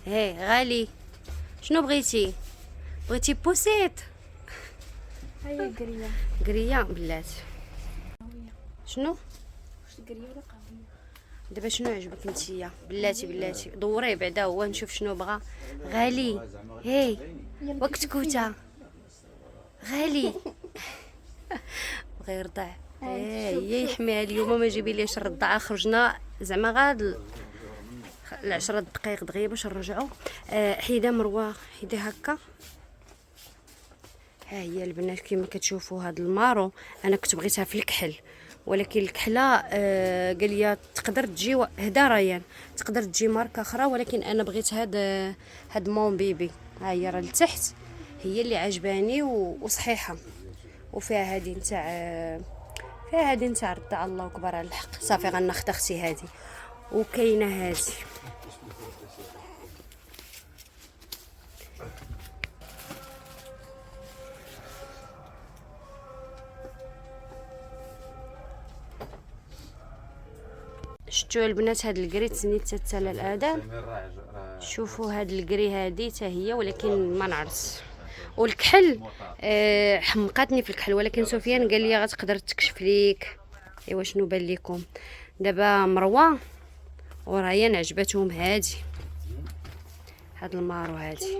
غالي، شنو بغيتي؟ بغيتي بوسيت؟ هيا قريه. قريه بلاتي. قهويه. شنو واش قريه ولا قهويه؟ دابا شنو عجبك نتيا؟ بلاتي دوريه بعدا هو نشوف شنو بغا. غالي وقت كوتا غالي بغا يرضع. هي يحميها اليوم ما جيبي ليش الرضعه. خرجنا زعما غاد العشرة دقائق دغيا باش نرجعوا. حيده مروه حيده هكا. ها هي البنات كما كتشوفوا هاد المارو انا كنت بغيتها في الكحل، ولكن الكحله قال لي تقدر تجي هدا ريان تقدر تجي ماركه اخرى، ولكن انا بغيت هاد مون بيبي. ها هي راه لتحت هي اللي عجباني وصحيحه، وفيها هادي نتاع فيها هادي نتاع رضع. الله اكبر على الحق. صافي غناخذ اختي هادي. وكاينه هادي شفتوا البنات هاد الكري تسنيت تتسالى الاذان. شوفوا هاد الكري هادي حتى هي، ولكن ما نعرفش. والكحل حمقاتني في الكحل، ولكن سفيان قال لي غتقدر تكشف ليك. ايوا شنو بان لكم دابا مروه وريان عجبتهم هادي هاد المارو هادي.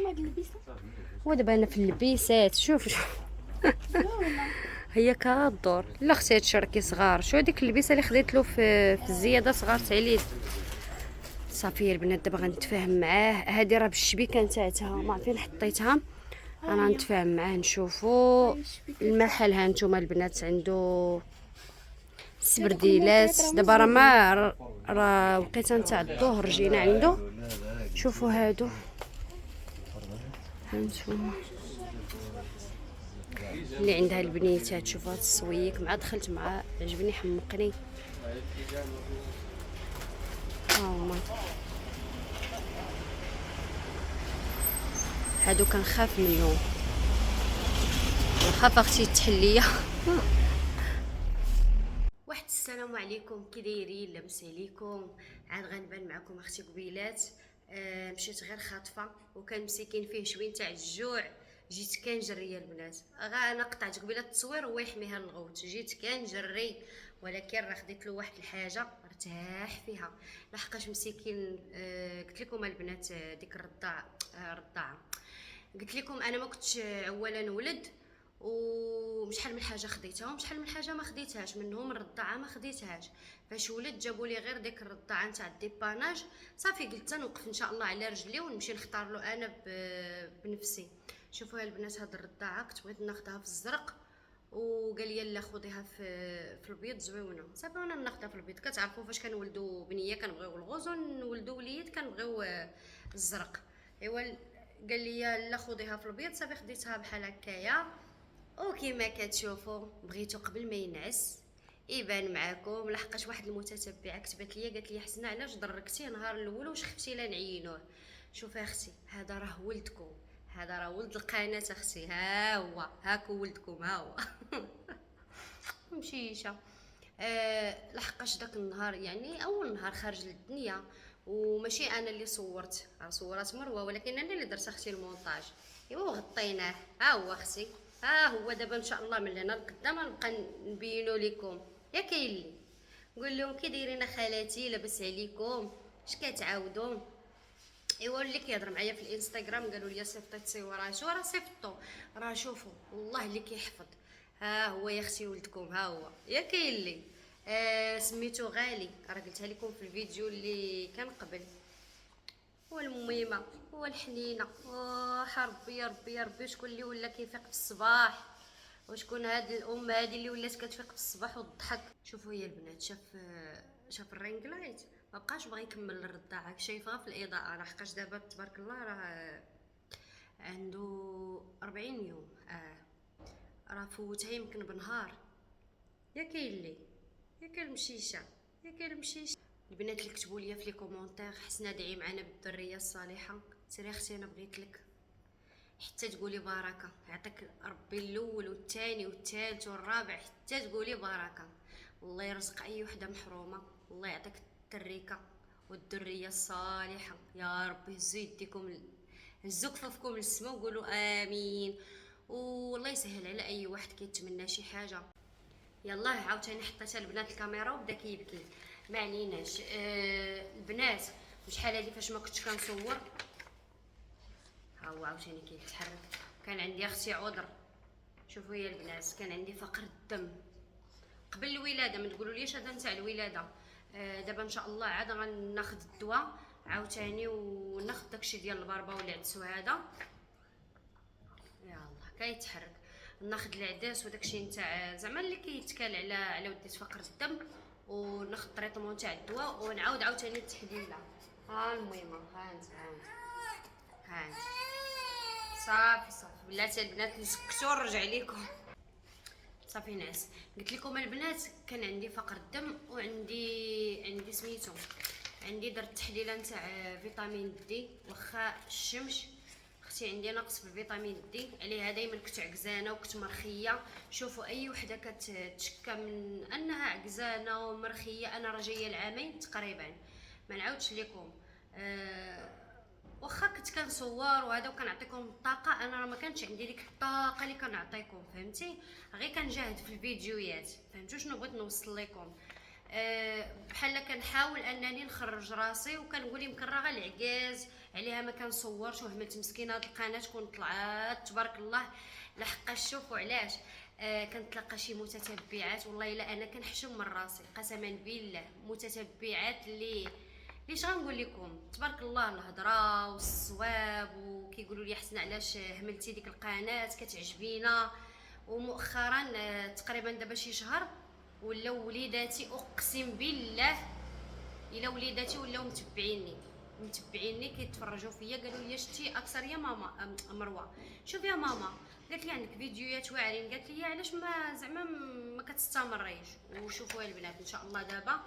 ودابا انا في اللبيسات شوف هي كدور. لا اختي هادشي راكي صغار. شو هذيك اللبسه اللي خديت له في الزياده صغار تعليل. صافي البنات دابا غنتفاهم معاه. هذه راه بالشبيكه نتاعتها ما عرفين حطيتها. انا نتفاهم معاه نشوفوا المحل. ها نتوما البنات عنده السبرديلات. دابا راه ما راه وقيته نتاع الظهر جينا عنده. شوفوا هادو ها نتوما اللي عندها البنيتات. شوفوا هاد السويك مع دخلت مع عجبني حمقني. هما هادو كنخاف منهم. نخاف اختي تحليه. واحد السلام عليكم، كي دايرين؟ لاباس عليكم؟ عاد غنبان معكم اختي قبيلات. مشيت غير خاطفه وكان مسكين فيه شويه تاع الجوع. جيت كنجري البنات. انا قطعت قبيله التصوير هو يحميها الغوت. جيت كنجري، ولكن راه خديت له واحد الحاجه ارتاح فيها لحقاش مسكين. قلت لكم البنات ديك الرضاعه قلت لكم انا ما كنتش اولا ولد، وشحال من حاجه خديتها وشحال من حاجه ما خديتهاش. منهم الرضاعه ما خديتهاش. فاش ولد جابوا لي غير ديك الرضاعه نتاع الديباناج. صافي قلت نوقف ان شاء الله على رجلي ونمشي نختار له انا بنفسي. شوفوا البنات هاد الرضاعه كنت بغيت ناخذها في الزرق، وقال لي لا خذيها في البيض زويونه. صافي انا ناخذها في البيض. كتعرفوا فاش كنولدوا بنيه كنبغيو الغوز، ونولدوا وليد كنبغيو الزرق. ايوا قال لي لا خذيها في البيض. صافي خديتها بحال هكايا. وكما كتشوفوا بغيتو قبل ما ينعس يبان معاكم، لحقاش واحد المتتبعه كتبت لي قالت لي حسنا علاش دركتيه نهار الاول واش خفتي لا نعينوه. شوفي اختي هذا راه ولدكم، هذا راه ولد القناه اختي. ها هو هاكو ولدكم ها هو. مشيشه. لحقاش داك النهار يعني اول نهار خارج للدنيا، وماشي انا اللي صورت مروه، ولكن انا اللي درت اختي المونتاج. ايوا غطيناه. ها هو اختي. ها هو دابا ان شاء الله من هنا لقدام نبقى نبينو لكم. يا كاين نقول لهم كي دايرين خالاتي لاباس عليكم اش كتعاودوا. ايوا اللي كيهضر معايا في الانستغرام قالوا لي صيفطت صوراتو. راه صيفطو. راه شوفوا والله اللي كيحفظ. ها هو يا اختي ولدكم. ها هو يا كاين لي سميتو غالي. راه قلتها لكم في الفيديو اللي كان قبل. هو الميمه هو الحنينه. ربي يا ربي يا ربي شكون اللي ولا كيفيق في الصباح، وشكون هاد الام هادي اللي ولات كتفيق في الصباح وتضحك. شوفوا هي البنات شاف الرينغ لايت ما بقاش بغى يكمل الرضاعه. شايفها في الاضاءه لحقاش دابا تبارك الله راه عنده 40 يوم. راه فوتها يمكن بنهار. يا كاين لي يا كاين المشيشه يا كاين المشيشه. البنات اللي كتبوا لي في لي كومونتير حسنا دعي معنا بالذريه الصالحه. سيري اختي انا بغيت لك حتى تقولي بركه. يعطيك ربي الاول والثاني والثالث والرابع حتى تقولي بركه. والله يرزق اي وحده محرومه. الله يعطيك التريكه والذريه الصالحه. يا ربي هزوا يديكم، هزوا كفافكم للسما وقولوا امين. والله يسهل على اي واحد كيتمنى شي حاجه. يلا عاوتاني حطيت البنات الكاميرا وبدا كيبكي. ما عليناش. البنات شحال هادي فاش ما كنتش كنصور، ها هو عاوتاني كيتحرك. كان عندي اختي عذر، شوفوا يا البنات، كان عندي فقر الدم قبل الولاده. ما تقولوليش هذا نتاع الولاده. دابا ان شاء الله عاد غناخذ الدواء عاوتاني، وناخذ داكشي ديال البربه والعدس وهذا. يا الله كيتحرك. ناخذ العدس وداكشي نتاع زعما اللي كيتكال على وديت فقر الدم، وناخذ التريطمون تاع الدواء، ونعاود عاوتاني التحليله. ها المهمه، ها انت ها انت صافي صافي. بلاتي البنات نسكتوا ونرجع لكم. صافي نعس. قلت لكم البنات كان عندي فقر الدم، وعندي سميتو، عندي درت تحليله نتاع فيتامين دي. واخا الشمس اختي عندي نقص في فيتامين دي، عليها دائما كنت عكزانه وكنت مرخيه. شوفوا اي وحده كتشكى من انها عكزانه ومرخيه، انا راه جايه العامين تقريبا. ما نعاودش لكم. واخا كنت كنصور وهذا وكنعطيكم الطاقه، انا راه ما كانش عندي ديك الطاقه اللي كنعطيكم، فهمتي؟ غير كنجاهد في الفيديوهات. فهمتوا شنو بغيت نوصل لكم؟ بحال كنحاول انني نخرج راسي، وكنقول يمكن راه غير العكاز عليها ما كنصورش، وهملت مسكينه هاد القناه تكون طلعات تبارك الله. لحقاش شوفوا علاش كنتلقى شي متتبعات، والله الا انا كنحشم من راسي قسما بالله. متتبعات اللي ليش غنقول لكم تبارك الله الهضره والصواب، وكيقولوا لي حسنا علاش هملتي ديك القناه كتعجبينا. ومؤخرا تقريبا دابا شي شهر ولاو وليداتي اقسم بالله الا وليداتي ولاو متبعيني كيتفرجوا فيا. قالوا لي شتي اكثر يا ماما مروه، شوف يا ماما، قالت لي عندك فيديوهات واعرين، قالت لي علاش ما زعما ما كتستمريش. وشوفوا البنات ان شاء الله دابا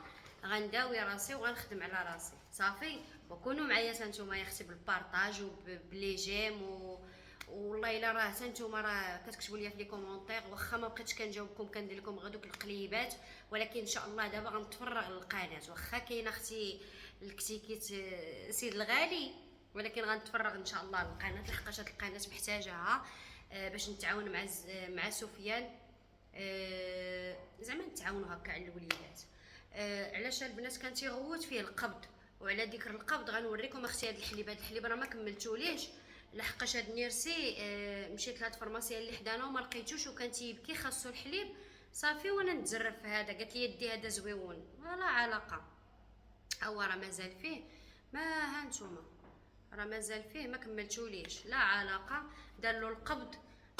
غنداوي راسي وغنخدم على راسي صافي. وكونوا معايا نتوما يا اختي بالبارطاج وبلي جيم والله الا راه حتى نتوما راه كتكتبوا لي في لي كومونتير. واخا ما بقيتش كنجاوبكم كندير لكم غير دوك القليبات، ولكن ان شاء الله دابا غنتفرغ للقناه. واخا كاينه اختي الكتيكيت سيد الغالي، ولكن غنتفرغ ان شاء الله للقناه، لحقاش هاد القناه محتاجاها باش نتعاون مع سفيان. زعما نتعاونوا هكا على الوليدات. علاش البنات كان تيغوت فيه القبض. وعلى ذكر القبض غنوريكم اختي هاد الحليب. هاد الحليب راه ما كملتوليش لحقاش هاد النيرسي مشيت لهاد الفارماسيه اللي حدانا وما لقيتوش، وكان تيبكي خاصو الحليب صافي. وانا نتجرب في هذا، قالت لي يدي هذا زويون لا علاقه. هو راه مازال فيه، ما هانتوما راه مازال فيه ما كملتوليش لا علاقه. دارلو القبض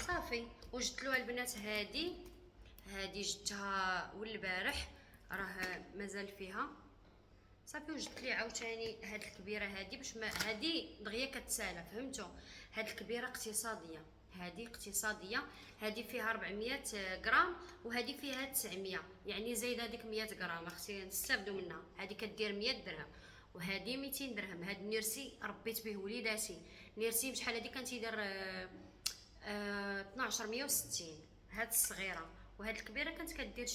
صافي. وجدت له البنات هادي جبتها والبارح راه مازال فيها صافي. وجدت لي عاوتاني هاد الكبيره هادي باش ما هادي دغيا كتسالى، فهمتوا؟ هاد الكبيره اقتصاديه، هادي اقتصاديه، هادي فيها 400 غرام وهادي فيها 900، يعني زايده هذيك 100 غرام اختي نستافدوا منها. هادي كدير 100 درهم وهادي 200 درهم. هاد النيرسي ربيت به وليداتي. نيرسي بشحال هادي كان تيدير 1260 هاد الصغيره، وهاد الكبيره كانت كدير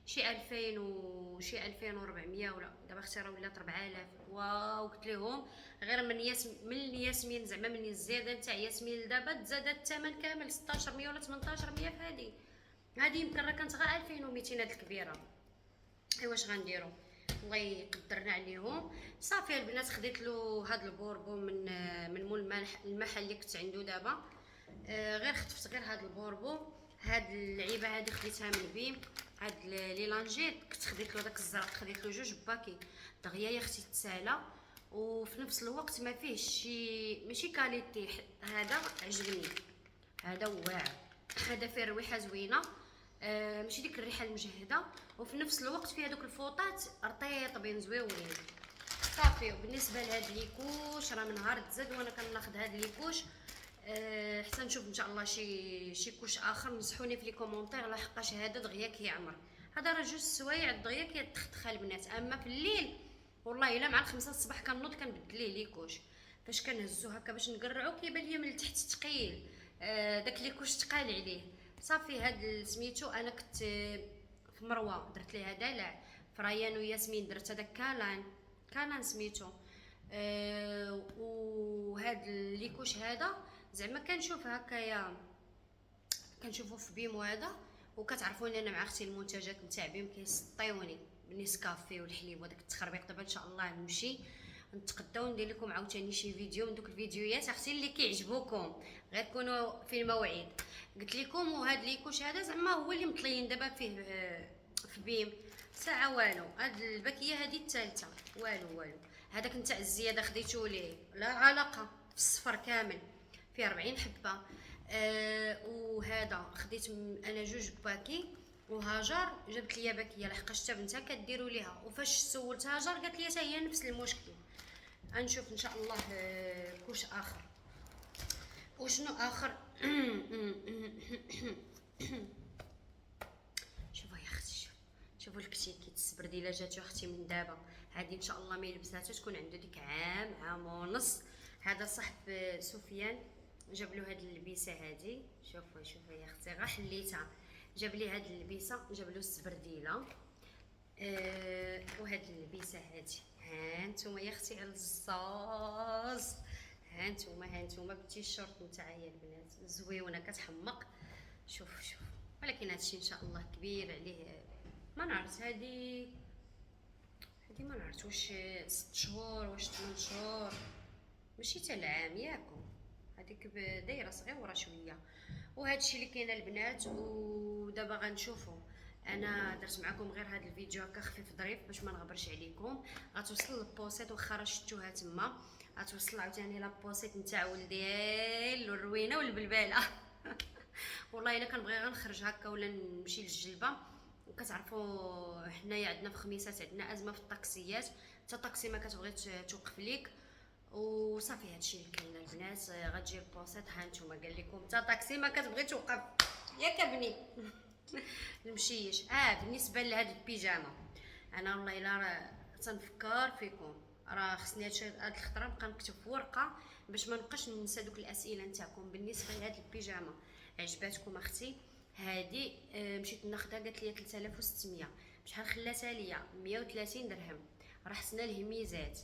شي 2000 وشي 2400، ولا دابا اختي راه ولات 4000. واو قلت لهم غير من ياسمين زعما من الزياده نتاع ياسمين لدابا تزادت الثمن كامل 1600 ولا 1800 في هذه يمكن راه كانت غير 2200 هاد الكبيره. ايوا واش غنديروا الله يقدرنا عليهم. صافي البنات خديت له هاد البوربو من مول المحل اللي كنت عنده دابا. غير خطفت غير هاد البوربو. هاد اللعيبه هادي خديتها من بيم. هاد لي لانجيت كنت خديت له داك الزرق، خديت له 2 باكي دغيا يا اختي تسالى، وفي نفس الوقت ما فيهش شي ماشي كاليتي. هذا عجبني، هذا واعر، هذا فيه رويحه زوينه ماشي ديك الريحه المجهده، وفي نفس الوقت فيها دوك الفوطات رطيطبين زويونين صافي. وبالنسبه لهاد ليكوش راه من نهار تزاد وانا كناخذ هاد ليكوش. حتى نشوف ان شاء الله شي كوش اخر نصحوني في لي كومونتير، لحقاش هذا دغيا كيعمر. هذا راه 2 سوايع دغيا كيتخخخ البنات. اما في الليل والله الا مع 5 الصباح كنوض كنبدل ليه ليكوش، فاش كنهزو هكا باش نقرعو كيبان ليا من التحت ثقيل. داك ليكوش ثقال عليه صافي. هاد سميتو انا كنت في مروه درت ليها دلع، في ريان وياسمين درت هذاك كالان، كان سميتو. وهاد الليكوش هذا زعما كنشوف هكايا، كنشوفو في بيمو هذا، وكتعرفوني انا مع اختي المنتجات نتاع بيم كيسطيوني بالنسكافي والحليب وداك التخربيق. دابا ان شاء الله نمشي نتقداو وندير لكم عاوتاني شي فيديو من دوك الفيديوهات اختي اللي كيعجبوكم، غير تكونوا في المواعيد. قلت لكم وهاد ليكوش هذا زعما هو اللي مطليين دابا فيه في بيم ساعه والو. هاد الباكيه هذه الثالثه والو. هذاك نتاع الزياده خديتو ليه لا علاقه، في الصفر كامل فيه 40 حبه. وهذا خديت انا جوج باكي، وهاجر جابت لي باكيه لحقاش حتى بنتها كديروا ليها. وفاش سولت هاجر قالت لي حتى هي نفس المشكل. غنشوف ان شاء الله كوش اخر وشنو اخر. شوفوا يا اختي، شوفوا الكتيك كيتسبرديله جاتو اختي من دابا. هذه ان شاء الله ما يلبساتها تكون عنده ديك عام ونص. هذا صاحب سفيان جاب له هاد اللبسه هذه، شوفوا يا اختي غا حليتها. جاب لي هاد اللبسه، جاب له السبرديله. وهاد اللبسه هذه ها نتوما يا اختي الزاز، ها نتوما بالتيشيرت نتاعها يا البنات زويونه كتحمق. شوف ولكن هادشي ان شاء الله كبير عليه. ما نعرف هذه ما نعرف واش 6 شهور واش 8 شهور، ماشي حتى العام ياكم. هذيك دايره صغيره شويه. وهادشي اللي كاين البنات. ودابا غنشوفوا، انا درت معكم غير هذا الفيديو هكا خفيف ظريف باش ما نغبرش عليكم. غتوصل للبوسيط واخا راه شفتوها تما، غتوصل عاوتاني لابوسيط نتاع ولدي والروينه والبلباله. والله الا كنبغي غير نخرج هكا ولا نمشي للجلبه. وكتعرفوا حنايا عندنا في خميسات عندنا ازمه في الطاكسيات، حتى الطاكسي ما كتبغي توقف ليك. وصافي هادشي اللي كاين البنات. غتجي البوسيط ها نتوما قال لكم حتى طاكسي ما كتبغي توقف ياك ابني. المشيش. بالنسبه لهاد البيجامه، انا والله الا راه تنفكر فيكم، راه خصني هاد الخطره نبقى نكتب في ورقه باش ما نبقاش ننسى دوك الاسئله نتاعكم. بالنسبه لهاد البيجامه عجباتكم اختي هادي؟ مشيت ناخذها قالت لي 3600. بشحال خلاتها ليا؟ 130 درهم. راه حسنا الهميزات.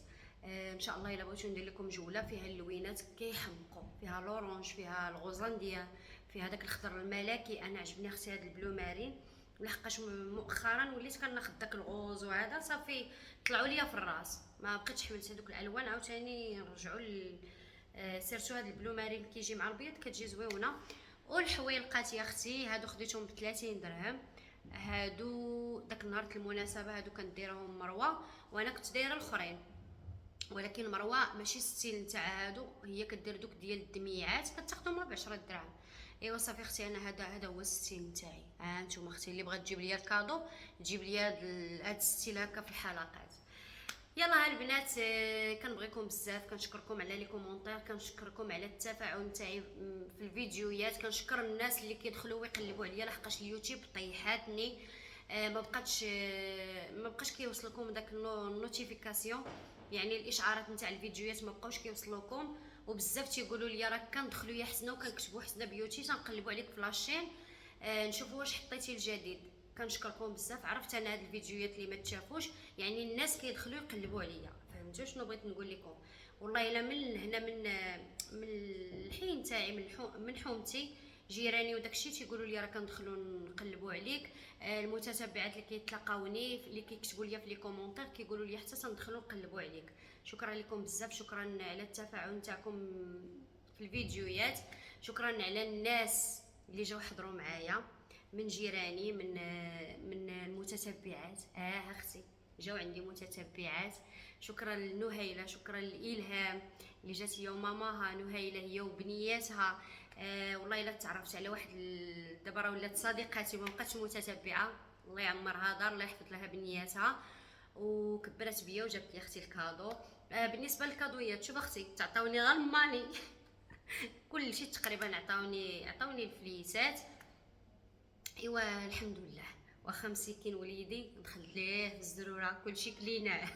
ان شاء الله الا بغيتو ندير لكم جوله فيها اللوينات كيحمقوا، فيها لورانج، فيها الغوزانديا، فيها داك الخضر الملكي. انا عجبني اختي هذا البلو مارين، لحقاش مؤخرا وليت كناخذ داك الغوز وهذا صافي طلعوا ليا في الراس، ما بقيتش حملت هذوك الالوان. عاوتاني رجعوا سيرتو هذا البلو مارين كيجي مع البيض كتجي زويونه. والحويلقات يا اختي هادو خديتهم ب 30 درهم. هادو داك نهار المناسبه هادو كنديرهم مروه، وانا كنت دايره الاخرين، ولكن مروه ماشي ستيل نتاع هادو، هي كدير دوك ديال الدميعات كتاخذهم ب 10 دراهم. ايوا صافي اختي انا هذا هو الستيل نتاعي. نتوما اختي اللي بغات تجيب ليا الكادو تجيب ليا هاد الستيل هكا في الحلقات. يلا البنات، كنبغيكم بزاف، كنشكركم على لي كومونتير، كنشكركم على التفاعل نتاعي في الفيديوهات، كنشكر الناس اللي كيدخلوا ويقلبوا عليا لحقاش اليوتيوب طيحاتني. ما بقاش كيوصلكم داك النوتيفيكاسيون، يعني الاشعارات نتاع الفيديوهات ما بقاوش كيوصلوكم. وبزاف تيقولوا لي راه كندخلوا يا حسنه وكنكتبوا حسنه بيوتي تنقلبوا عليك في لاشين نشوفوا واش حطيتي الجديد. كنشكركم بزاف. عرفت انا هاد الفيديوهات اللي ما تشافوش يعني الناس كيدخلوا يقلبوا عليا، فهمتوا شنو بغيت نقول لكم؟ والله الا من هنا من الحي نتاعي من حومتي جيراني وداكشي تيقولوا لي راه كندخلوا نقلبوا عليك. المتتبعات اللي كيتلاقاوني اللي كيكتبوا لي في لي كومونتير كيقولوا لي حتى تندخلوا نقلبوا عليك. شكرا لكم بزاف، شكرا على التفاعل نتاعكم في الفيديوهات، شكرا على الناس اللي جاو حضروا معايا من جيراني من المتتبعات. اختي جاو عندي متتبعات. شكرا لنهيله، شكرا لإلهام اللي جات يوم ماماها نهيله هي وبنياتها. والله الا تعرفت على واحد دابا راه ولات صديقاتي ما بقاتش متتبعه، الله يعمرها دار، الله يحفظ لها بنياتها، وكبرت بيا وجابت لي اختي الكادو. بالنسبه للكادويات شوف اختي تعطوني غير ماني. كل شيء تقريبا عطاوني الفليسات. ايوا الحمد لله، واخا مسكين وليدي نخليه في الزروره كلشي كليناه.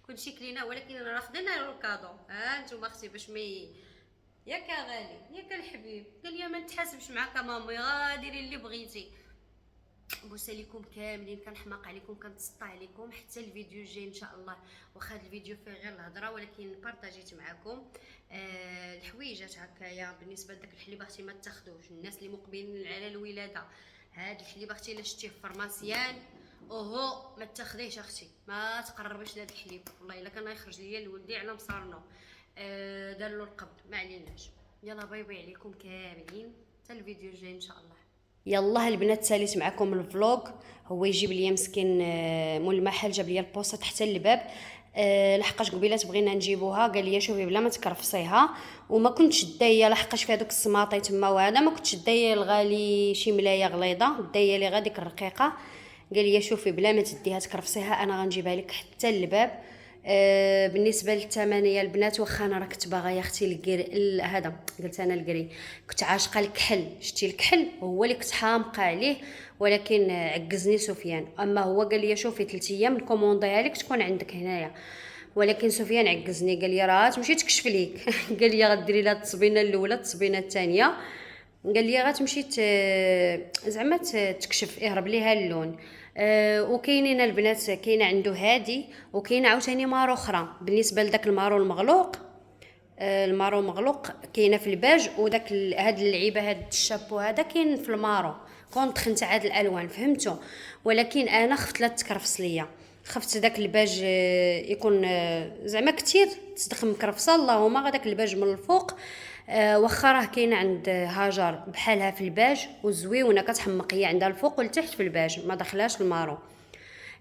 كلشي كليناه، ولكن راه خدينا له الكادو. نتوما اختي باش مي ياك يا غالي ياك الحبيب قال لي ما نتحاسبش معاك مامي، غاديري اللي بغيتي. بوسه لكم كاملين، كنحماق عليكم، كنتسطى عليكم حتى الفيديو الجاي ان شاء الله. واخا هذا الفيديو فيه غير الهضره ولكن بارطاجيت معكم الحويجات هكايا. بالنسبه لداك الحليب اختي ما تاخذوش، الناس اللي مقبلين على الولاده هذا الحليب اختي الا شتيه في فرماسيان اوهو ما تاخذيش اختي، ما تقربيش لهذا الحليب. والله الا كان يخرج ليا لولدي على مصارنو دار له القبض، ما عليناش. يلا باي باي عليكم كاملين، حتى الفيديو الجاي ان شاء الله. يلا البنات ساليت معكم الفلوق. هو يجيب لي مسكين مول المحل جاب لي البوسط حتى للباب لحقاش قبيلات بغينا نجيبوها قال لي شوفي بلا ما تكرفصيها، وما كنتش دايه لحقاش في هذوك السماطي تما وهذا ما كنتش دايه الغالي شي ملايه غليظه، دايه لي غاديك الرقيقه. قال لي شوفي بلا ما تديها تكرفصيها انا غنجيبها لك حتى للباب. بالنسبه للثمن يا البنات واخا انا راه كنت باغا يا اختي الكري هذا، قلت انا الكري كنت عاشقه الكحل، شتي الكحل هو اللي كنت حامقه عليه ولكن عجزني سفيان. اما هو قال لي شوفي 3 ايام نكومونديها لك تكون عندك هنايا، ولكن سفيان عجزني قال لي راه تمشي تكشف ليك قال لي غديري لها التصبينه الاولى التصبينه الثانيه، قال لي غتمشي زعما تكشف يهرب ليها اللون. وكاينين البنات كاينه عنده هادي وكاينه عاوتاني مارو اخرى. بالنسبه لذاك المارو المغلوق المارو مغلوق كاينه في الباج، وداك هاد اللعيبه هاد الشابو هذا كاين في المارو كونطخ نتاع هاد الالوان فهمتوا. ولكن انا خفت لا تكرفص ليا، خفت داك الباج يكون زعما كتير تصدق مكرفصه. اللهم غداك الباج من الفوق واخا راه كاينه عند هاجر بحالها في الباج وزويونه كتحمق، هي عندها الفوق والتحت في الباج ما دخلاش المارو.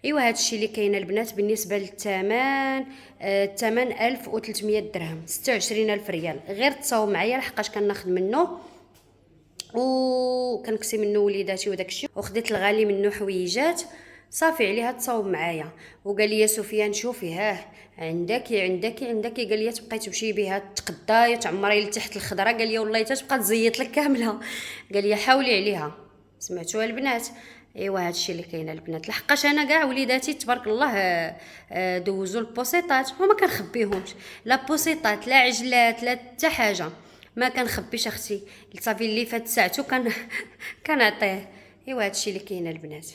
ايوا هادشي اللي كاين البنات. بالنسبه للثمن الثمن 1300 درهم 26000 ريال. غير تصاوب معايا لحقاش كناخذ منه وكنكسي منه وليداتي وداكشي، وخديت الغالي منه حويجات صافي عليها تصاوب معايا. وقال لي سفيان شوفي عندك قال لي تبقاي تمشي بها تقداي تعمري لتحت الخضره، قال لي والله تتبقى تزيط لك كامله، قال لي حاولي عليها. سمعتوها البنات؟ ايوا هادشي اللي كاين البنات. لحقاش انا كاع وليداتي تبارك الله دوزوا البوسيطات وما كنخبيهمش، لا بوسيطات لا عجلات لا حتى حاجه ما كنخبيش اختي. صافي اللي فات ساعته كنعطيه. ايوا هادشي اللي كاين البنات.